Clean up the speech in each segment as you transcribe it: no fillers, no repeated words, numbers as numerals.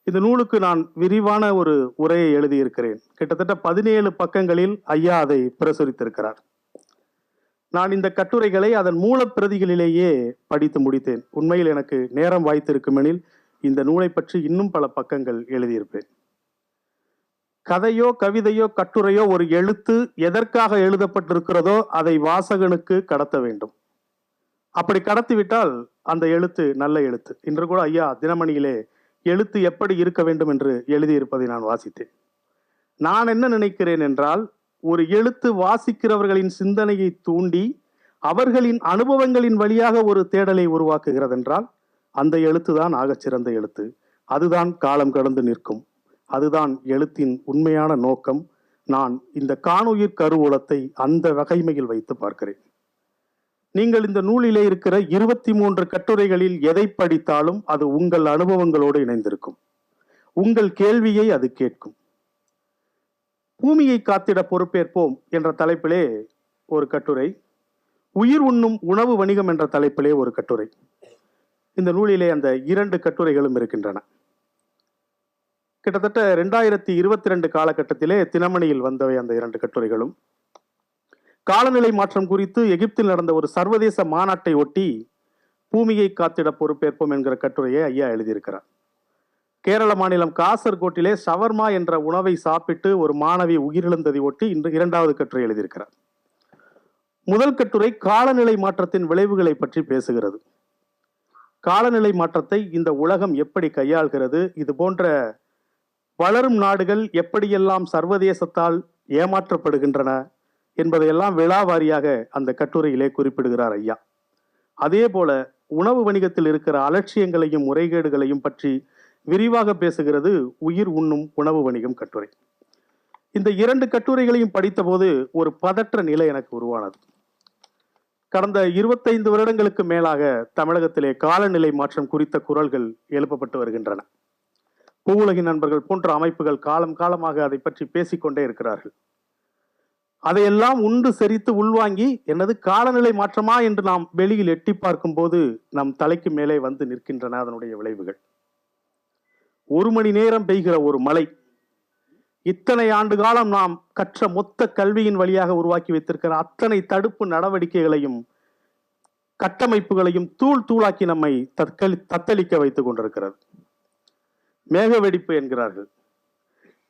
இந்த நூலுக்கு நான் விரிவான ஒரு உரையை எழுதியிருக்கிறேன். கிட்டத்தட்ட 17 பக்கங்களில் ஐயா அதை பிரசுரித்திருக்கிறார். நான் இந்த கட்டுரைகளை அதன் மூலப்பிரதிகளிலேயே படித்து முடித்தேன். உண்மையில் எனக்கு நேரம் வாய்த்திருக்குமெனில் இந்த நூலை பற்றி இன்னும் பல பக்கங்கள் எழுதியிருப்பேன். கதையோ கவிதையோ கட்டுரையோ ஒரு எழுத்து எதற்காக எழுதப்பட்டிருக்கிறதோ அதை வாசகனுக்கு கடத்த வேண்டும். அப்படி கடத்திவிட்டால் அந்த எழுத்து நல்ல எழுத்து. இன்று கூட ஐயா தினமணியிலே எழுத்து எப்படி இருக்க வேண்டும் என்று எழுதியிருப்பதை நான் வாசித்தேன். நான் என்ன நினைக்கிறேன் என்றால், ஒரு எழுத்து வாசிக்கிறவர்களின் சிந்தனையை தூண்டி அவர்களின் அனுபவங்களின் வழியாக ஒரு தேடலை உருவாக்குகிறது என்றால் அந்த எழுத்து தான் ஆகச்சிறந்த எழுத்து. அதுதான் காலம் கடந்து நிற்கும். அதுதான் எழுத்தின் உண்மையான நோக்கம். நான் இந்த காணுயிர் கருவூலத்தை அந்த வகைமையில் வைத்து பார்க்கிறேன். நீங்கள் இந்த நூலிலே இருக்கிற 23 கட்டுரைகளில் எதை படித்தாலும் அது உங்கள் அனுபவங்களோடு இணைந்திருக்கும். உங்கள் கேள்வியை அது கேட்கும். பூமியை காத்திட பொறுப்பேற்போம் என்ற தலைப்பிலே ஒரு கட்டுரை, உயிர் உண்ணும் உணவு வணிகம் என்ற தலைப்பிலே ஒரு கட்டுரை. இந்த நூலிலே அந்த 2 கட்டுரைகளும் இருக்கின்றன. கிட்டத்தட்ட 2022 காலகட்டத்திலே தினமணியில் வந்தவை அந்த 2 கட்டுரைகளும். காலநிலை மாற்றம் குறித்து எகிப்தில் நடந்த ஒரு சர்வதேச மாநாட்டை ஒட்டி பூமியை காத்திட பொறுப்பேற்போம் என்கிற கட்டுரையை ஐயா எழுதியிருக்கிறார். கேரள மாநிலம் காசர்கோட்டிலே ஷவர்மா என்ற உணவை சாப்பிட்டு ஒரு மாணவி உயிரிழந்ததை ஒட்டி இன்று 2வது கட்டுரை எழுதியிருக்கிறார். முதல் கட்டுரை காலநிலை மாற்றத்தின் விளைவுகளை பற்றி பேசுகிறது. காலநிலை மாற்றத்தை இந்த உலகம் எப்படி கையாள்கிறது, இது போன்ற வளரும் நாடுகள் எப்படியெல்லாம் சர்வதேசத்தால் ஏமாற்றப்படுகின்றன என்பதையெல்லாம் விழாவாரியாக அந்த கட்டுரையிலே குறிப்பிடுகிறார் ஐயா. அதே போல உணவு வணிகத்தில் இருக்கிற அலட்சியங்களையும் முறைகேடுகளையும் பற்றி விரிவாக பேசுகிறது உயிர் உண்ணும் உணவு வணிகம் கட்டுரை. இந்த 2 கட்டுரைகளையும் படித்தபோது ஒரு பதற்ற நிலை எனக்கு உருவானது. கடந்த 25 வருடங்களுக்கு மேலாக தமிழகத்திலே காலநிலை மாற்றம் குறித்த குரல்கள் எழுப்பப்பட்டு வருகின்றன. பூவுலகின் நண்பர்கள் போன்ற அமைப்புகள் காலம் காலமாக அதை பற்றி பேசிக்கொண்டே இருக்கிறார்கள். அதையெல்லாம் உண்டு செரித்து உள்வாங்கி என்னது காலநிலை மாற்றமா என்று நாம் வெளியில் எட்டி பார்க்கும் போது நம் தலைக்கு மேலே வந்து நிற்கின்றன அதனுடைய விளைவுகள். 1 மணி நேரம் பெய்கிற ஒரு மழை, இத்தனை ஆண்டு காலம் நாம் கற்ற மொத்த கல்வியின் வழியாக உருவாக்கி வைத்திருக்கிற அத்தனை தடுப்பு நடவடிக்கைகளையும் கட்டமைப்புகளையும் தூள் தூளாக்கி நம்மை தத்தளிக்க வைத்துக் கொண்டிருக்கிறது. மேக வெடிப்பு என்கிறார்கள்.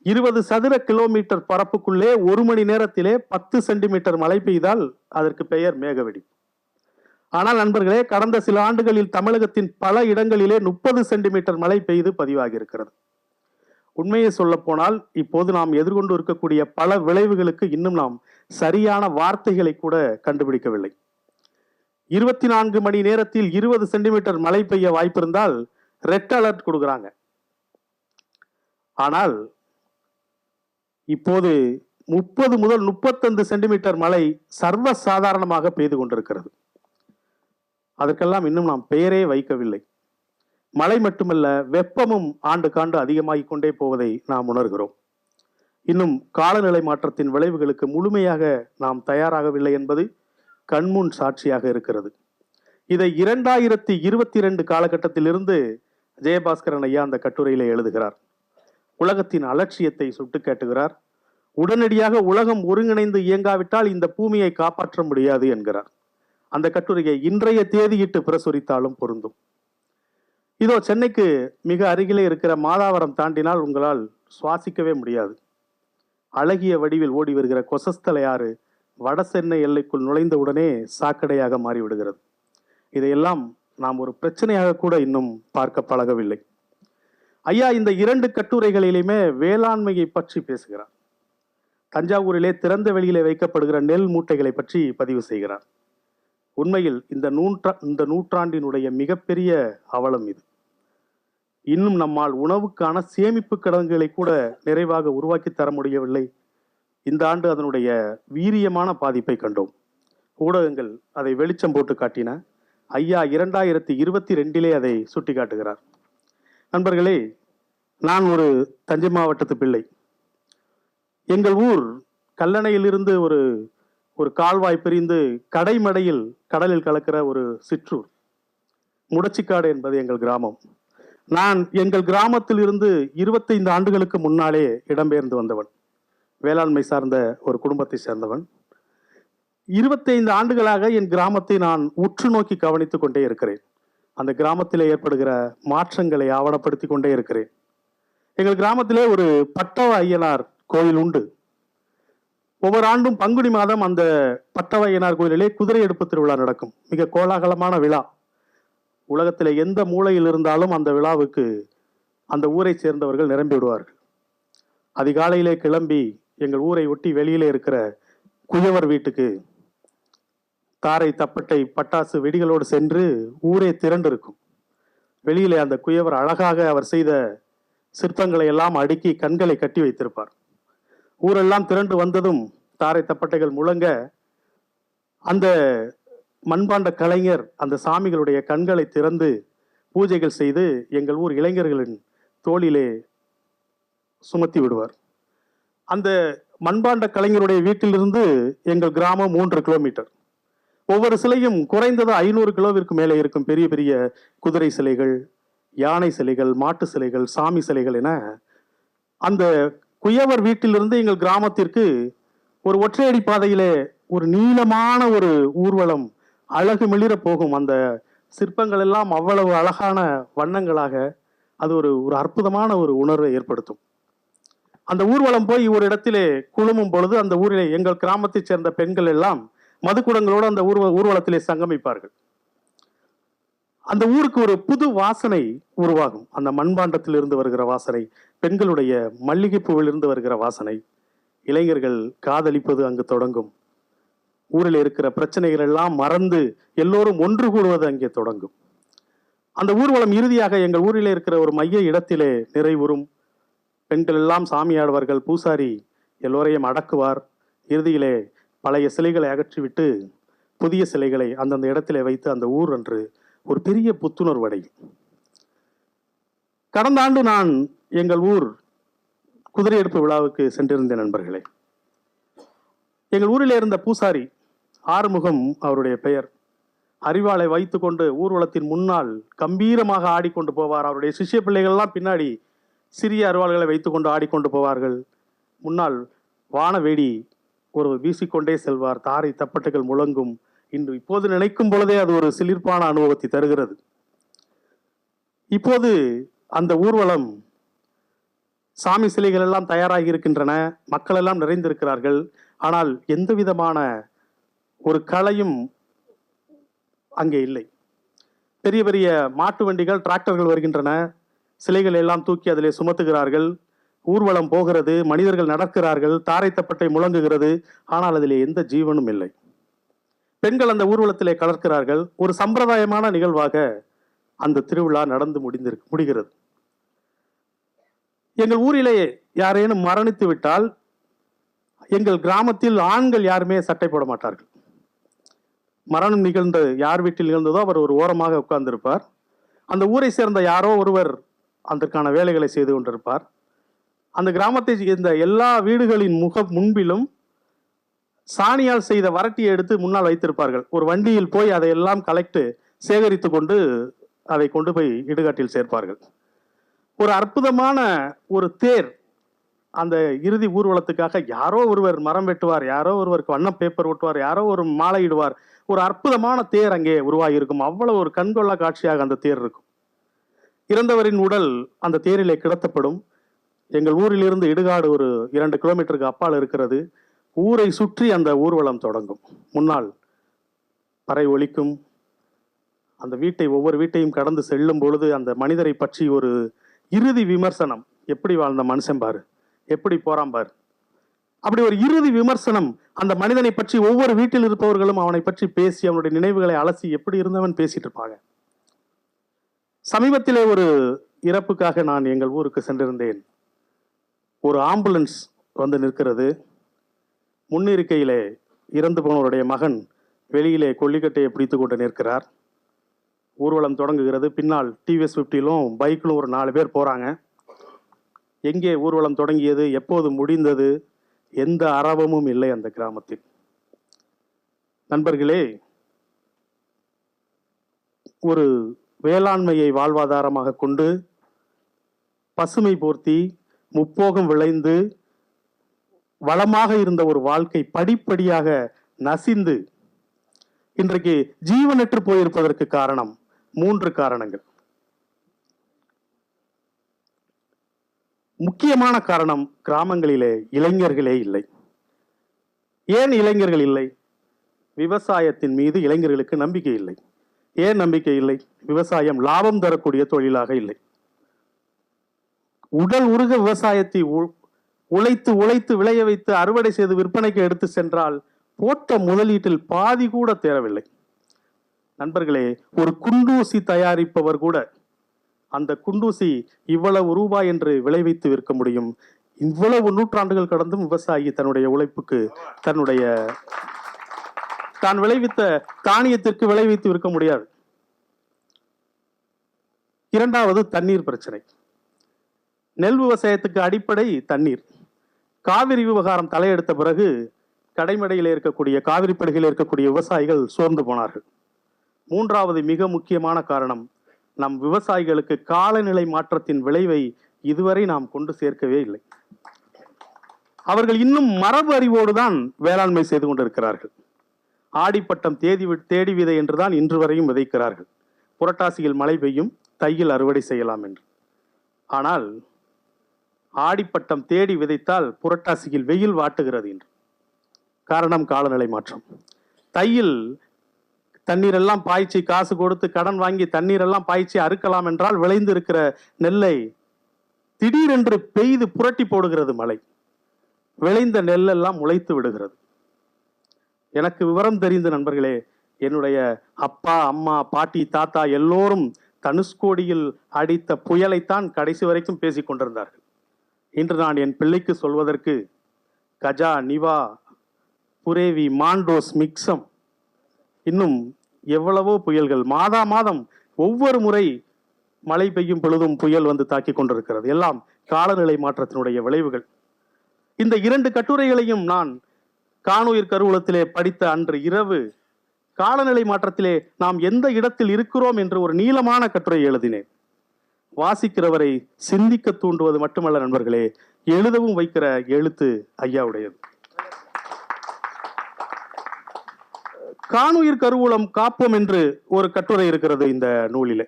20 சதுர கிலோமீட்டர் பரப்புக்குள்ளே 1 மணி நேரத்திலே 10 சென்டிமீட்டர் மழை பெய்தால் அதற்கு பெயர் மேக வெடிப்பு. ஆனால் நண்பர்களே, கடந்த சில ஆண்டுகளில் தமிழகத்தின் பல இடங்களிலே 30 சென்டிமீட்டர் மழை பெய்து பதிவாகி இருக்கிறது. உண்மையை சொல்ல போனால் இப்போது நாம் எதிர்கொண்டு இருக்கக்கூடிய பல விளைவுகளுக்கு இன்னும் நாம் சரியான வார்த்தைகளை கூட கண்டுபிடிக்கவில்லை. 24 மணி நேரத்தில் 20 சென்டிமீட்டர் மழை பெய்ய வாய்ப்பிருந்தால் ரெட் அலர்ட் கொடுக்குறாங்க. ஆனால் இப்போது 30 முதல் 35 சென்டிமீட்டர் மழை சர்வ சாதாரணமாக பெய்து கொண்டிருக்கிறது. அதற்கெல்லாம் இன்னும் நாம் பெயரே வைக்கவில்லை. மழை மட்டுமல்ல, வெப்பமும் ஆண்டுக்காண்டு அதிகமாகிக் கொண்டே போவதை நாம் உணர்கிறோம். இன்னும் காலநிலை மாற்றத்தின் விளைவுகளுக்கு முழுமையாக நாம் தயாராகவில்லை என்பது கண்முன் சாட்சியாக இருக்கிறது. இதை 2022 காலகட்டத்திலிருந்து ஜெயபாஸ்கரன் ஐயா அந்த கட்டுரையிலே எழுதுகிறார். உலகத்தின் அலட்சியத்தை சுட்டு காட்டுகிறார். உடனடியாக உலகம் ஒருங்கிணைந்து இயங்காவிட்டால் இந்த பூமியை காப்பாற்ற முடியாது என்கிறார். அந்த கட்டுரையை இன்றைய தேதியிட்டு பிரசுரித்தாலும் பொருந்தும். இதோ சென்னைக்கு மிக அருகிலே இருக்கிற மாதாவரம் தாண்டினால் உங்களால் சுவாசிக்கவே முடியாது. அழகிய வடிவில் ஓடி வருகிற கொசஸ்தலை ஆறு வட சென்னை எல்லைக்குள் நுழைந்தவுடனே சாக்கடையாக மாறிவிடுகிறது. இதையெல்லாம் நாம் ஒரு பிரச்சனையாக கூட இன்னும் பார்க்க பழகவில்லை. ஐயா இந்த 2 கட்டுரைகளிலுமே வேளாண்மையை பற்றி பேசுகிறார். தஞ்சாவூரிலே திறந்த வெளியிலே வைக்கப்படுகிற நெல் மூட்டைகளை பற்றி பதிவு செய்கிறார். உண்மையில் இந்த நூற்றாண்டினுடைய மிகப்பெரிய அவலம் இது. இன்னும் நம்மால் உணவுக்கான சேமிப்பு கிடங்குகளை கூட நிறைவாக உருவாக்கி தர முடியவில்லை. இந்த ஆண்டு அதனுடைய வீரியமான பாதிப்பை கண்டோம். ஊடகங்கள் அதை வெளிச்சம் போட்டு காட்டின. ஐயா 2022 அதை சுட்டி காட்டுகிறார். நண்பர்களே, நான் ஒரு தஞ்சை மாவட்டத்து பிள்ளை. எங்கள் ஊர் கல்லணையிலிருந்து ஒரு கால்வாய் பிரிந்து கடைமடையில் கடலில் கலக்கிற ஒரு சிற்றூர். முடச்சிக்காடு என்பது எங்கள் கிராமம். நான் எங்கள் கிராமத்தில் இருந்து 25 ஆண்டுகளுக்கு முன்னாலே இடம்பெயர்ந்து வந்தவன். வேளாண்மை சார்ந்த ஒரு குடும்பத்தை சேர்ந்தவன். 25 ஆண்டுகளாக என் கிராமத்தை நான் உற்று நோக்கி கவனித்துக் கொண்டே இருக்கிறேன். அந்த கிராமத்திலே ஏற்படுகிற மாற்றங்களை ஆவணப்படுத்திக் கொண்டே இருக்கிறேன். எங்கள் கிராமத்திலே ஒரு பட்டவ ஐயனார் கோயில் உண்டு. ஒவ்வொரு ஆண்டும் பங்குனி மாதம் அந்த பட்டவ ஐயனார் கோயிலிலே குதிரை எடுப்பு திருவிழா நடக்கும். மிக கோலாகலமான விழா. உலகத்திலே எந்த மூலையில் இருந்தாலும் அந்த விழாவுக்கு அந்த ஊரை சேர்ந்தவர்கள் நிரம்பி விடுவார்கள். அதிகாலையிலே கிளம்பி எங்கள் ஊரை ஒட்டி வெளியிலே இருக்கிற குயவர் வீட்டுக்கு தாரை தப்பட்டை பட்டாசு வெடிகளோடு சென்று ஊரே திரண்டு இருக்கும். வெளியிலே அந்த குயவர் அழகாக அவர் செய்த சிற்பங்களை எல்லாம் அடுக்கி கண்களை கட்டி வைத்திருப்பார். ஊரெல்லாம் திரண்டு வந்ததும் தாரை தப்பட்டைகள் முழங்க அந்த மண்பாண்ட கலைஞர் அந்த சாமிகளுடைய கண்களை திறந்து பூஜைகள் செய்து எங்கள் ஊர் இளைஞர்களின் தோளிலே சுமத்தி விடுவார். அந்த மண்பாண்ட கலைஞருடைய வீட்டிலிருந்து எங்கள் கிராமம் 3 கிலோமீட்டர். ஒவ்வொரு சிலையும் குறைந்தது 500 கிலோவிற்கு மேலே இருக்கும். பெரிய பெரிய குதிரை சிலைகள், யானை சிலைகள், மாட்டு சிலைகள், சாமி சிலைகள் என அந்த குயவர் வீட்டிலிருந்து எங்கள் கிராமத்திற்கு ஒரு ஒற்றையடி பாதையிலே ஒரு நீளமான ஒரு ஊர்வலம் அழகு மிளிர போகும். அந்த சிற்பங்கள் எல்லாம் அவ்வளவு அழகான வண்ணங்களாக அது ஒரு அற்புதமான ஒரு உணர்வை ஏற்படுத்தும். அந்த ஊர்வலம் போய் ஒரு இடத்திலே குழுமும் பொழுது அந்த ஊரிலே எங்கள் கிராமத்தைச் சேர்ந்த பெண்கள் எல்லாம் மதுக்குடங்களோடு அந்த ஊர்வலத்திலே சங்கமிப்பார்கள். அந்த ஊருக்கு ஒரு புது வாசனை உருவாகும். அந்த மண்பாண்டத்தில் இருந்து வருகிற வாசனை, பெண்களுடைய மல்லிகை பூவிலிருந்து வருகிற வாசனை, இளைஞர்கள் காதலிப்பது அங்கு தொடங்கும். ஊரில் இருக்கிற பிரச்சனைகள் எல்லாம் மறந்து எல்லோரும் ஒன்று கூடுவது அங்கே தொடங்கும். அந்த ஊர்வலம் இறுதியாக எங்கள் ஊரிலே இருக்கிற ஒரு மைய இடத்திலே நிறைவுறும். பெண்கள் எல்லாம் சாமியாடுவார்கள். பூசாரி எல்லோரையும் அடக்குவார். இறுதியிலே பழைய சிலைகளை அகற்றிவிட்டு புதிய சிலைகளை அந்தந்த இடத்திலே வைத்து அந்த ஊர் அன்று ஒரு பெரிய புத்துணர்வு அடையும். கடந்த ஆண்டு நான் எங்கள் ஊர் குதிரை எடுப்பு விழாவுக்கு சென்றிருந்தேன் நண்பர்களே. எங்கள் ஊரில் இருந்த பூசாரி ஆறுமுகம் அவருடைய பெயர், அரிவாளை வைத்துக்கொண்டு ஊர்வலத்தின் முன்னால் கம்பீரமாக ஆடிக்கொண்டு போவார். அவருடைய சிஷ்ய பிள்ளைகள்லாம் பின்னாடி சிறிய அரிவாள்களை வைத்துக்கொண்டு ஆடிக்கொண்டு போவார்கள். முன்னால் வானவேடி ஒரு வீசிக்கொண்டே செல்வார். தாரை தப்பட்டுகள் முழங்கும். இன்று இப்போது நினைக்கும் பொழுதே அது ஒரு சிலிர்ப்பான அனுபவத்தை தருகிறது. இப்போது அந்த ஊர்வலம் சாமி சிலைகள் எல்லாம் தயாராகி இருக்கின்றன. மக்கள் எல்லாம் நிறைந்திருக்கிறார்கள். ஆனால் எந்த விதமான ஒரு கலையும் அங்கே இல்லை. பெரிய பெரிய மாட்டு வண்டிகள், டிராக்டர்கள் வருகின்றன. சிலைகள் எல்லாம் தூக்கி அதிலே சுமத்துகிறார்கள். ஊர்வலம் போகிறது. மனிதர்கள் நடக்கிறார்கள். தாரை தப்பட்டை முழங்குகிறது. ஆனால் அதிலே எந்த ஜீவனும் இல்லை. பெண்கள் அந்த ஊர்வலத்திலே கலக்கிறார்கள். ஒரு சம்பிரதாயமான நிகழ்வாக அந்த திருவிழா நடந்து முடிகிறது. எங்கள் ஊரிலே யாரேனும் மரணித்து விட்டால் எங்கள் கிராமத்தில் ஆண்கள் யாருமே சட்டை போட மாட்டார்கள். மரணம் நிகழ்ந்த யார் வீட்டில் நிகழ்ந்ததோ அவர் ஒரு ஓரமாக உட்கார்ந்திருப்பார். அந்த ஊரை சேர்ந்த யாரோ ஒருவர் அதற்கான வேலைகளை செய்து கொண்டிருப்பார். அந்த கிராமத்தை சேர்ந்த எல்லா வீடுகளின் முன்பிலும் சாணியால் செய்த வரட்டியை எடுத்து முன்னால் வைத்திருப்பார்கள். ஒரு வண்டியில் போய் அதையெல்லாம் சேகரித்து கொண்டு அதை கொண்டு போய் இடுகாட்டில் சேர்ப்பார்கள். ஒரு அற்புதமான ஒரு தேர். அந்த இறுதி ஊர்வலத்துக்காக யாரோ ஒருவர் மரம் வெட்டுவார், யாரோ ஒருவருக்கு வண்ண பேப்பர் ஒட்டுவார், யாரோ ஒரு மாலை இடுவார். ஒரு அற்புதமான தேர் அங்கே உருவாகி இருக்கும். அவ்வளவு ஒரு கண்கொள்ளா காட்சியாக அந்த தேர் இருக்கும். இறந்தவரின் உடல் அந்த தேரிலே கிடத்தப்படும். எங்கள் ஊரிலிருந்து இடுகாடு ஒரு 2 கிலோமீட்டருக்கு அப்பால் இருக்கிறது. ஊரை சுற்றி அந்த ஊர்வலம் தொடங்கும். முன்னால் பறை ஒலிக்கும். அந்த ஒவ்வொரு வீட்டையும் கடந்து செல்லும் பொழுது அந்த மனிதரை பற்றி ஒரு இறுதி விமர்சனம். எப்படி வாழ்ந்த மனுஷன் பாரு, எப்படி போறான் பாரு, அப்படி ஒரு இறுதி விமர்சனம். அந்த மனிதனை பற்றி ஒவ்வொரு வீட்டில் இருப்பவர்களும் அவனை பற்றி பேசி அவனுடைய நினைவுகளை அலசி எப்படி இருந்தவன் பேசிட்டு இருப்பாங்க. சமீபத்திலே ஒரு இறப்புக்காக நான் எங்கள் ஊருக்கு சென்றிருந்தேன். ஒரு ஆம்புலன்ஸ் வந்து நிற்கிறது. முன்னிருக்கையிலே இறந்து போனவருடைய மகன் வெளியிலே கொல்லிக்கட்டையை பிடித்து கொண்டு நிற்கிறார். ஊர்வலம் தொடங்குகிறது. பின்னால் டிவிஎஸ் 50லும் பைக்கிலும் ஒரு 4 பேர் போறாங்க. எங்கே ஊர்வலம் தொடங்கியது, எப்போது முடிந்தது, எந்த அரவமும் இல்லை அந்த கிராமத்தில். நண்பர்களே, ஒரு வேளாண்மையை வாழ்வாதாரமாக கொண்டு பசுமை போர்த்தி முப்போகம் விளைந்து வளமாக இருந்த ஒரு வாழ்க்கை படிப்படியாக நசிந்து இன்றைக்கு ஜீவனற்று போயிருப்பதற்கு காரணம் 3 காரணங்கள். முக்கியமான காரணம், கிராமங்களிலே இளைஞர்களே இல்லை. ஏன் இளைஞர்கள் இல்லை? விவசாயத்தின் மீது இளைஞர்களுக்கு நம்பிக்கை இல்லை. ஏன் நம்பிக்கை இல்லை? விவசாயம் லாபம் தரக்கூடிய தொழிலாக இல்லை. உடல் உருக விவசாயத்தை உழைத்து உழைத்து விளைய வைத்து அறுவடை செய்து விற்பனைக்கு எடுத்து சென்றால் போட்ட முதலீட்டில் பாதி கூட தேரவில்லை. நண்பர்களே, ஒரு குண்டூசி தயாரிப்பவர் கூட அந்த குண்டூசி இவ்வளவு ரூபாய் என்று விளைவித்து விற்க முடியும். இவ்வளவு நூற்றாண்டுகள் கடந்தும் விவசாயி தன்னுடைய உழைப்புக்கு தான் விளைவித்த தானியத்திற்கு விளைவித்து விற்க முடியாது. இரண்டாவது, தண்ணீர் பிரச்சனை. நெல் விவசாயத்துக்கு அடிப்படை தண்ணீர். காவிரி விவகாரம் தலையெடுத்த பிறகு கடைமடையில் இருக்கக்கூடிய காவிரி படுகையில் இருக்கக்கூடிய விவசாயிகள் சோர்ந்து போனார்கள். மூன்றாவது மிக முக்கியமான காரணம், நம் விவசாயிகளுக்கு காலநிலை மாற்றத்தின் விளைவை இதுவரை நாம் கொண்டு சேர்க்கவே இல்லை. அவர்கள் இன்னும் மரபு அறிவோடு தான் வேளாண்மை செய்து கொண்டிருக்கிறார்கள். ஆடிப்பட்டம் தேடி விதை என்றுதான் இன்று வரையும் விதைக்கிறார்கள். புரட்டாசியில் மழை பெய்யும், தையில் அறுவடை செய்யலாம் என்று. ஆனால் ஆடிப்பட்டம் தேடி விதைத்தால் புரட்டாசியில் வெயில் வாட்டுகிறது என்று. காரணம் காலநிலை மாற்றம். தையில் தண்ணீரெல்லாம் பாய்ச்சி காசு கொடுத்து கடன் வாங்கி தண்ணீரெல்லாம் பாய்ச்சி அறுக்கலாம் என்றால் விளைந்து இருக்கிற நெல்லை திடீரென்று பெய்து புரட்டி போடுகிறது மழை. விளைந்த நெல்லெல்லாம் முளைத்து விடுகிறது. எனக்கு விவரம் தெரிந்த நண்பர்களே, என்னுடைய அப்பா அம்மா பாட்டி தாத்தா எல்லோரும் தனுஷ்கோடியில் அடித்த புயலைத்தான் கடைசி வரைக்கும் பேசிக் கொண்டிருந்தார்கள். இன்று நான் என் பிள்ளைக்கு சொல்வதற்கு கஜா, நிவா, புரேவி, மாண்டோஸ், மிக்சம், இன்னும் எவ்வளவோ புயல்கள் மாதா மாதம் ஒவ்வொரு முறை மழை பெய்யும் பொழுதும் புயல் வந்து தாக்கி கொண்டிருக்கிறது. எல்லாம் காலநிலை மாற்றத்தினுடைய விளைவுகள். இந்த 2 கட்டுரைகளையும் நான் காணுயிர் கருவூலத்திலே படித்த அன்று இரவு காலநிலை மாற்றத்திலே நாம் எந்த இடத்தில் இருக்கிறோம் என்று ஒரு நீளமான கட்டுரை எழுதினேன். வாசிக்கிறவரை சிந்திக்க தூண்டுவது மட்டுமல்ல நண்பர்களே, எழுதவும் வைக்கிற எழுத்து ஐயாவுடையது. காணுயிர் கருவூலம் காப்போம் என்று ஒரு கட்டுரை இருக்கிறது இந்த நூலிலே.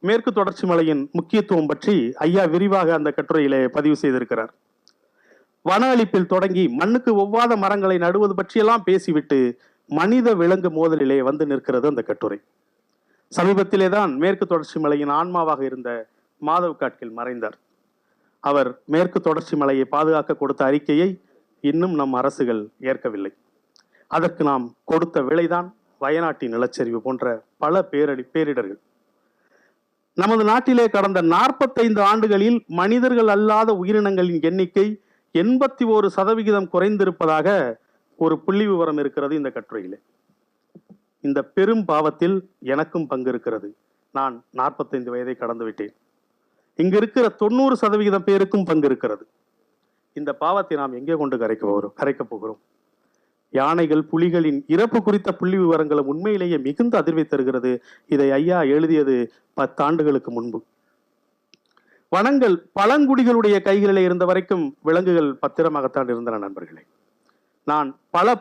மேற்கு தொடர்ச்சி மலையின் முக்கியத்துவம் பற்றி ஐயா விரிவாக அந்த கட்டுரையிலே பதிவு செய்திருக்கிறார். வன அழிப்பில் தொடங்கி மண்ணுக்கு ஒவ்வாத மரங்களை நடுவது பற்றியெல்லாம் பேசிவிட்டு மனித விலங்கு மோதலிலே வந்து நிற்கிறது அந்த கட்டுரை. சமீபத்திலே தான் மேற்கு தொடர்ச்சி மலையின் ஆன்மாவாக இருந்த மாதவ் காட்கில் மறைந்தார். அவர் மேற்கு தொடர்ச்சி மலையை பாதுகாக்க கொடுத்த அறிக்கையை இன்னும் நம் அரசுகள் ஏற்கவில்லை. அதற்கு நாம் கொடுத்த விலைதான் வயநாட்டின் நிலச்சரிவு போன்ற பல பேரிடர்கள். நமது நாட்டிலே கடந்த 45 ஆண்டுகளில் மனிதர்கள் அல்லாத உயிரினங்களின் எண்ணிக்கை 81% குறைந்திருப்பதாக ஒரு புள்ளி விவரம் இருக்கிறது இந்த கட்டுரையிலே. இந்த பெரும் பாவத்தில் எனக்கும் பங்கு இருக்கிறது. நான் 45 வயதை கடந்து விட்டேன். இங்கு இருக்கிற 90% பேருக்கும் பங்கு இருக்கிறது. இந்த பாவத்தை நாம் எங்கே கொண்டு கரைக்கப் போகிறோம்? யானைகள், புலிகளின் இறப்பு குறித்த புள்ளி விவரங்களும் உண்மையிலேயே மிகுந்த அதிர்வை தருகிறது. இதை ஐயா எழுதியது 10 ஆண்டுகளுக்கு முன்பு. வனங்கள் பழங்குடிகளுடைய கைகளிலே இருந்த வரைக்கும் விலங்குகள் பத்திரமாகத்தான் இருந்தன நண்பர்களே. நான் பல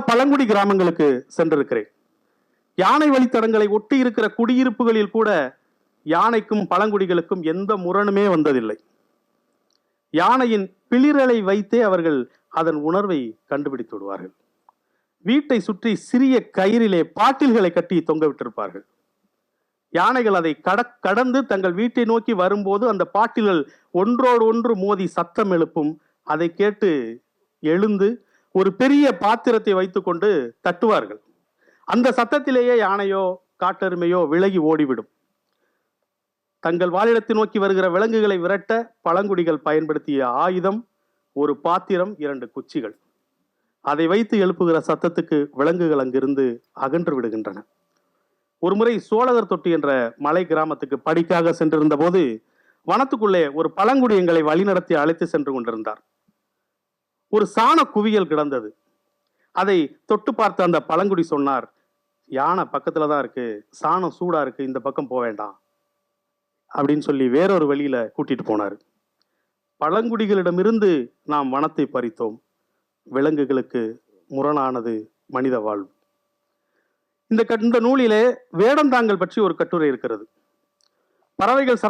பழங்குடி கிராமங்களுக்கு சென்றிருக்கிறேன். யானை வழித்தடங்களை ஒட்டி இருக்கிற குடியிருப்புகளில் கூட யானைக்கும் பழங்குடிகளுக்கும் எந்த முரணுமே வந்ததில்லை. யானையின் பிளிரலை வைத்தே அவர்கள் அதன் உணர்வை கண்டுபிடித்து விடுவார்கள். வீட்டை சுற்றி சிறிய கயிறிலே பாட்டில்களை கட்டி தொங்க விட்டிருப்பார்கள். யானைகள் அதை கடந்து தங்கள் வீட்டை நோக்கி வரும்போது அந்த பாட்டில்கள் ஒன்றோடு ஒன்று மோதி சத்தம் எழுப்பும். அதை கேட்டு எழுந்து ஒரு பெரிய பாத்திரத்தை வைத்துக்கொண்டு தட்டுவார்கள். அந்த சத்தத்திலேயே யானையோ காட்டெருமையோ விலகி ஓடிவிடும். தங்கள் வாழிடத்தை நோக்கி வருகிற விலங்குகளை விரட்ட பழங்குடிகள் பயன்படுத்திய ஆயுதம் ஒரு பாத்திரம், 2 குச்சிகள். அதை வைத்து எழுப்புகிற சத்தத்துக்கு விலங்குகள் அங்கிருந்து அகன்று விடுகின்றன. ஒருமுறை சோழகர் தொட்டி என்ற மலை கிராமத்துக்கு படிக்காக சென்றிருந்த போது வனத்துக்குள்ளே ஒரு பழங்குடி எங்களை வழிநடத்தி அழைத்து சென்று கொண்டிருந்தார். ஒரு சாண குவியல் கிடந்தது. அதை தொட்டு பார்த்த அந்த பழங்குடி சொன்னார், யானை பக்கத்துல தான் இருக்கு, சாணம் சூடா இருக்கு, இந்த பக்கம் போக வேண்டாம். அப்படின்னு சொல்லி வேறொரு வழியில கூட்டிட்டு போனார். பழங்குடிகளிடமிருந்து நாம் வனத்தை பறித்தோம், விலங்குகளுக்கு முரணானது மனித வாழ்வு. இந்த நூலிலே வேடந்தாங்கல் பற்றி ஒரு கட்டுரை இருக்கிறது. பறவைகள்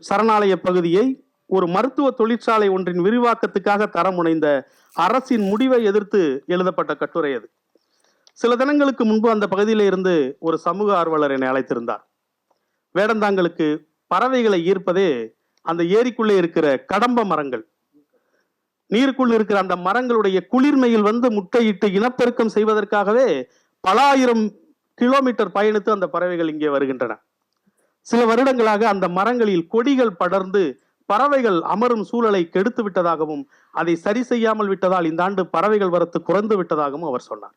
சரணாலய பகுதியை ஒரு மருத்துவ தொழிற்சாலை ஒன்றின் விரிவாக்கத்துக்காக தர முனைந்த அரசின் முடிவை எதிர்த்து எழுதப்பட்ட கட்டுரை அது. சில தினங்களுக்கு முன்பு அந்த பகுதியில இருந்து ஒரு சமூக ஆர்வலர் என்னை அழைத்திருந்தார். வேடந்தாங்களுக்கு பறவைகளை ஈர்ப்பதே அந்த ஏரிக்குள்ளே இருக்கிற கடம்ப மரங்கள், நீருக்குள் இருக்கிற அந்த மரங்களுடைய குளிர்மையில் வந்து முட்டையிட்டு இனப்பெருக்கம் செய்வதற்காகவே பல ஆயிரம் கிலோமீட்டர் பயணித்து அந்த பறவைகள் இங்கே வருகின்றன. சில வருடங்களாக அந்த மரங்களில் கொடிகள் படர்ந்து பறவைகள் அமரும் சூழலை கெடுத்து விட்டதாகவும் அதை சரி செய்யாமல் விட்டதால் இந்த ஆண்டு பறவைகள் வரத்து குறைந்து விட்டதாகவும் அவர் சொன்னார்.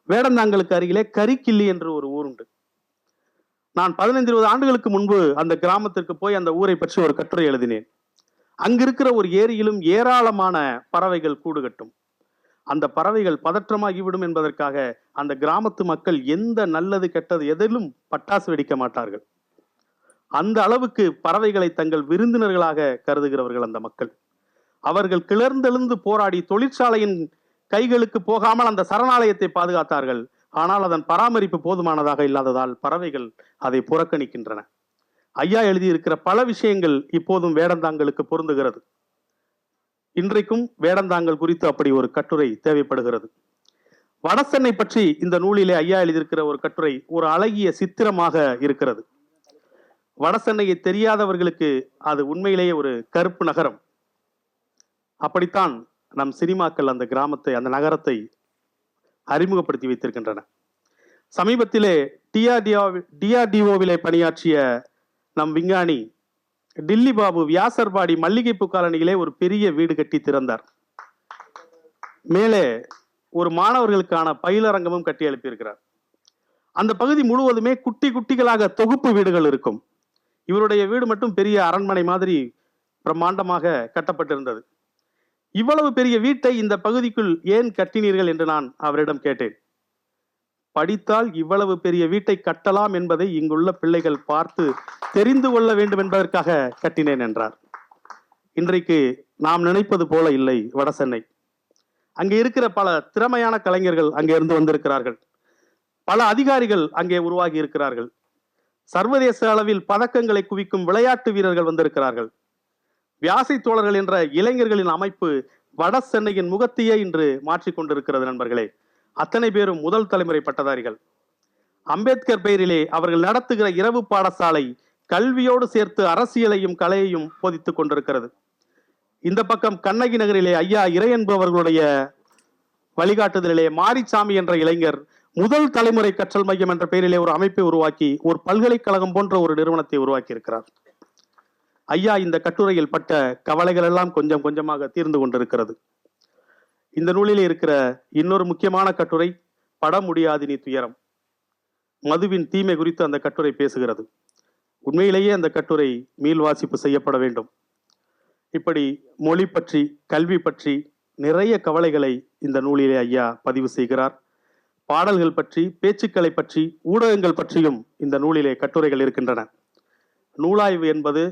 வேடந்தாங்கலுக்கு அருகிலே கரிக்கிள்ளி என்று ஒரு ஊர் உண்டு. நான் 15-20 ஆண்டுகளுக்கு முன்பு அந்த கிராமத்திற்கு போய் அந்த ஊரை பற்றி ஒரு கட்டுரை எழுதினேன். அங்கிருக்கிற ஒரு ஏரியிலும் ஏராளமான பறவைகள் கூடு கட்டும். அந்த பறவைகள் பதற்றமாகிவிடும் என்பதற்காக அந்த கிராமத்து மக்கள் எந்த நல்லது கெட்டது எதிலும் பட்டாசு வெடிக்க மாட்டார்கள். அந்த அளவுக்கு பறவைகளை தங்கள் விருந்தினர்களாக கருதுகிறவர்கள் அந்த மக்கள். அவர்கள் கிளர்ந்தெழுந்து போராடி தொழிற்சாலையின் கைகளுக்கு போகாமல் அந்த சரணாலயத்தை பாதுகாத்தார்கள். ஆனால் அதன் பராமரிப்பு போதுமானதாக இல்லாததால் பறவைகள் அதை புறக்கணிக்கின்றன. ஐயா எழுதியிருக்கிற பல விஷயங்கள் இப்போதும் வேடந்தாங்களுக்கு பொருந்துகிறது. இன்றைக்கும் வேடந்தாங்கல் குறித்து அப்படி ஒரு கட்டுரை தேவைப்படுகிறது. வடசென்னை பற்றி இந்த நூலிலே ஐயா எழுதியிருக்கிற ஒரு கட்டுரை ஒரு அழகிய சித்திரமாக இருக்கிறது. வடசென்னையை தெரியாதவர்களுக்கு அது உண்மையிலேயே ஒரு கருப்பு நகரம். அப்படித்தான் நம் சினிமாக்கள் அந்த கிராமத்தை, அந்த நகரத்தை அறிமுகப்படுத்தி வைத்திருக்கின்றன. சமீபத்திலே டிஆர்டிஓவிலே பணியாற்றிய நம் விஞ்ஞானி டில்லி பாபு வியாசர்பாடி மல்லிகைப்பூ காலனியிலே ஒரு பெரிய வீடு கட்டி திறந்தார். மேலே ஒரு மாணவர்களுக்கான பயிலரங்கமும் கட்டி எழுப்பியிருக்கிறார். அந்த பகுதி முழுவதுமே குட்டி குட்டிகளாக தொகுப்பு வீடுகள் இருக்கும். இவருடைய வீடு மட்டும் பெரிய அரண்மனை மாதிரி பிரம்மாண்டமாக கட்டப்பட்டிருந்தது. இவ்வளவு பெரிய வீட்டை இந்த பகுதிக்குள் ஏன் கட்டினீர்கள் என்று நான் அவரிடம் கேட்டேன். படித்தால் இவ்வளவு பெரிய வீட்டை கட்டலாம் என்பதை இங்குள்ள பிள்ளைகள் பார்த்து தெரிந்து கொள்ள வேண்டும் என்பதற்காக கட்டினேன் என்றார். இன்றைக்கு நாம் நினைப்பது போல இல்லை வடசென்னை. அங்கே இருக்கிற பல திறமையான கலைஞர்கள் அங்கே இருந்து வந்திருக்கிறார்கள். பல அதிகாரிகள் அங்கே உருவாகி இருக்கிறார்கள். சர்வதேச அளவில் பதக்கங்களை குவிக்கும் விளையாட்டு வீரர்கள் வந்திருக்கிறார்கள். வியாசை தோழர்கள் என்ற இளைஞர்களின் அமைப்பு வட சென்னையின் முகத்தையே இன்று மாற்றிக்கொண்டிருக்கிறது. நண்பர்களே, அத்தனை பேரும் முதல் தலைமுறை பட்டதாரிகள். அம்பேத்கர் பெயரிலே அவர்கள் நடத்துகிற இரவு பாடசாலை கல்வியோடு சேர்த்து அரசியலையும் கலையையும் போதித்துக் கொண்டிருக்கிறது. இந்த பக்கம் கண்ணகி நகரிலே ஐயா இறையன்பு அவர்களுடைய வழிகாட்டுதலிலே மாரிசாமி என்ற இளைஞர் முதல் தலைமுறை கற்றல் மையம் என்ற பெயரிலே ஒரு அமைப்பை உருவாக்கி ஒரு பல்கலைக்கழகம் போன்ற ஒரு நிறுவனத்தை உருவாக்கி இருக்கிறார். ஐயா இந்த கட்டுரையில் பட்ட கவலைகள் எல்லாம் கொஞ்சம் கொஞ்சமாக தீர்ந்து கொண்டிருக்கிறது. இந்த நூலிலே இருக்கிற இன்னொரு முக்கியமான கட்டுரை பட முடியாது நீ துயரம். மதுவின் தீமை குறித்து அந்த கட்டுரை பேசுகிறது. உண்மையிலேயே அந்த கட்டுரை மீள்வாசிப்பு செய்யப்பட வேண்டும். இப்படி மொழி பற்றி, கல்வி பற்றி நிறைய கவலைகளை இந்த நூலிலே ஐயா பதிவு செய்கிறார். பாடல்கள் பற்றி, பேச்சுக்களை பற்றி, ஊடகங்கள் பற்றியும் இந்த நூலிலே கட்டுரைகள் இருக்கின்றன. நூலாய்வு என்பது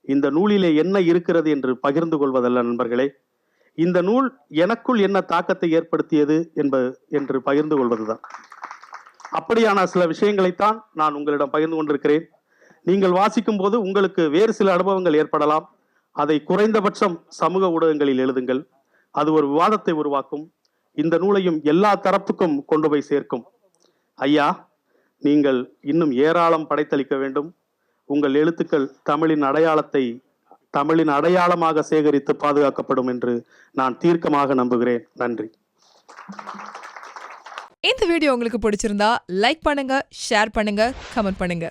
இந்த நூலிலே என்ன இருக்கிறது என்று பகிர்ந்து கொள்வதல்ல நண்பர்களே, இந்த நூல் எனக்குள் என்ன தாக்கத்தை ஏற்படுத்தியது என்று பகிர்ந்து கொள்வதுதான். அப்படியான சில விஷயங்களைத்தான் நான் உங்களிடம் பகிர்ந்து கொண்டிருக்கிறேன். நீங்கள் வாசிக்கும் போது உங்களுக்கு வேறு சில அனுபவங்கள் ஏற்படலாம். அதை குறைந்தபட்சம் சமூக ஊடகங்களில் எழுதுங்கள். அது ஒரு விவாதத்தை உருவாக்கும். இந்த நூலையும் எல்லா தரப்புக்கும் கொண்டு போய் சேர்க்கும். ஐயா, நீங்கள் இன்னும் ஏராளம் படைத்தளிக்க வேண்டும். உங்கள் எழுத்துக்கள் தமிழின் அடையாளமாக சேகரித்து பாதுகாக்கப்படும் என்று நான் தீர்க்கமாக நம்புகிறேன். நன்றி. இந்த வீடியோ உங்களுக்கு பிடிச்சிருந்தா லைக் பண்ணுங்க, ஷேர் பண்ணுங்க, கமெண்ட் பண்ணுங்க.